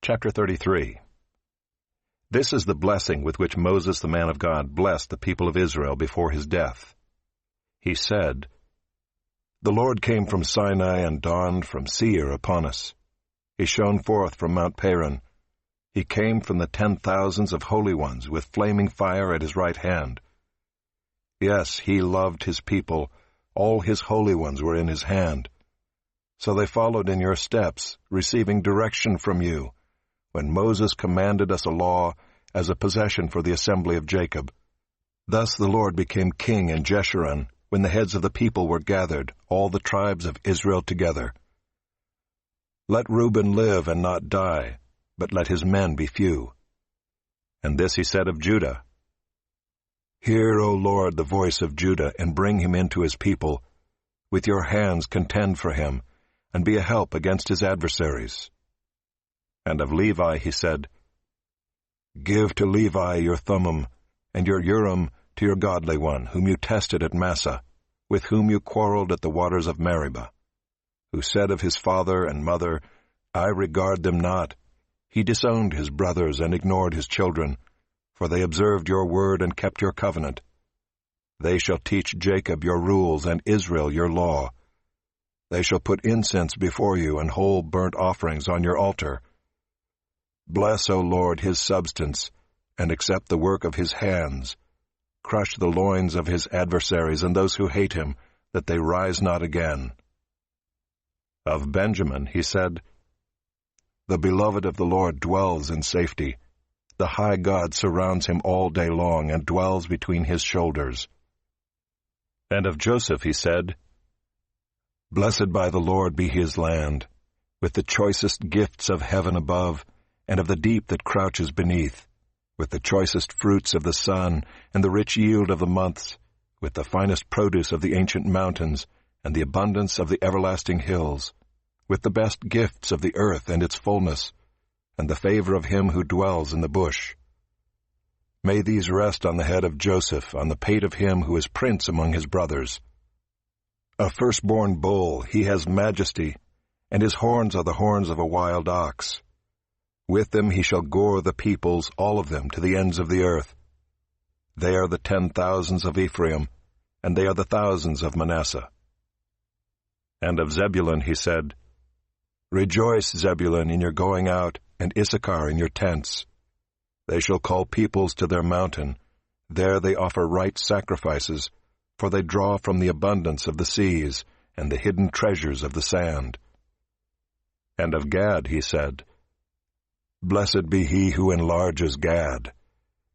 Chapter 33. This is the blessing with which Moses the man of God blessed the people of Israel before his death. He said, "The Lord came from Sinai and dawned from Seir upon us. He shone forth from Mount Paran. He came from the 10,000s of holy ones with flaming fire at his right hand. Yes, he loved his people. All his holy ones were in his hand. So they followed in your steps, receiving direction from you, when Moses commanded us a law as a possession for the assembly of Jacob. Thus the Lord became king in Jeshurun, when the heads of the people were gathered, all the tribes of Israel together. Let Reuben live and not die, but let his men be few." And this he said of Judah, "Hear, O Lord, the voice of Judah, and bring him into his people. With your hands contend for him, and be a help against his adversaries." And of Levi he said, "Give to Levi your Thummim, and your Urim to your godly one, whom you tested at Massah, with whom you quarreled at the waters of Meribah, who said of his father and mother, 'I regard them not.' He disowned his brothers and ignored his children, for they observed your word and kept your covenant. They shall teach Jacob your rules and Israel your law. They shall put incense before you and whole burnt offerings on your altar. Bless, O Lord, his substance, and accept the work of his hands. Crush the loins of his adversaries and those who hate him, that they rise not again." Of Benjamin he said, "The beloved of the Lord dwells in safety. The high God surrounds him all day long and dwells between his shoulders." And of Joseph he said, "Blessed by the Lord be his land, with the choicest gifts of heaven above, and of the deep that crouches beneath, with the choicest fruits of the sun, and the rich yield of the months, with the finest produce of the ancient mountains, and the abundance of the everlasting hills, with the best gifts of the earth and its fullness, and the favor of him who dwells in the bush. May these rest on the head of Joseph, on the pate of him who is prince among his brothers. A firstborn bull, he has majesty, and his horns are the horns of a wild ox. With them he shall gore the peoples, all of them, to the ends of the earth. They are the 10,000s of Ephraim, and they are the thousands of Manasseh." And of Zebulun he said, "Rejoice, Zebulun, in your going out, and Issachar in your tents. They shall call peoples to their mountain. There they offer right sacrifices, for they draw from the abundance of the seas and the hidden treasures of the sand." And of Gad he said, "Blessed be he who enlarges Gad.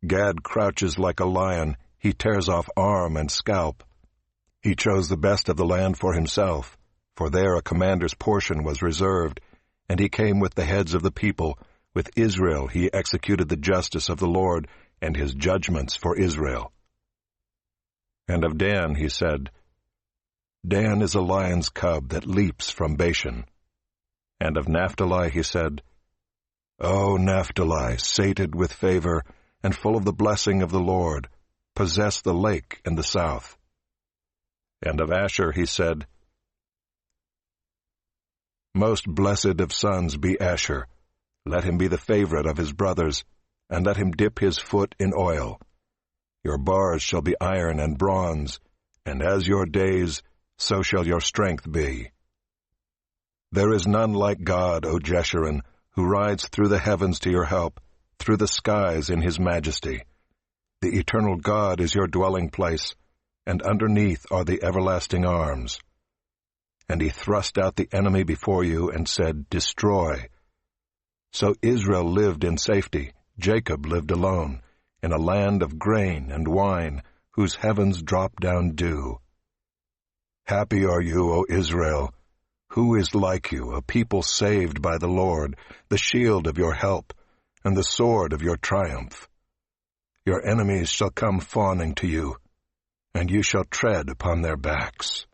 Gad crouches like a lion, he tears off arm and scalp. He chose the best of the land for himself, for there a commander's portion was reserved, and he came with the heads of the people. With Israel he executed the justice of the Lord, and his judgments for Israel." And of Dan he said, "Dan is a lion's cub that leaps from Bashan." And of Naphtali he said, "O Naphtali, sated with favor, and full of the blessing of the Lord, possess the lake and the south." And of Asher he said, "Most blessed of sons be Asher. Let him be the favorite of his brothers, and let him dip his foot in oil. Your bars shall be iron and bronze, and as your days, so shall your strength be. There is none like God, O Jeshurun, who rides through the heavens to your help, through the skies in his majesty. The eternal God is your dwelling place, and underneath are the everlasting arms. And he thrust out the enemy before you and said, 'Destroy.' So Israel lived in safety, Jacob lived alone, in a land of grain and wine, whose heavens drop down dew. Happy are you, O Israel! Who is like you, a people saved by the Lord, the shield of your help, and the sword of your triumph? Your enemies shall come fawning to you, and you shall tread upon their backs."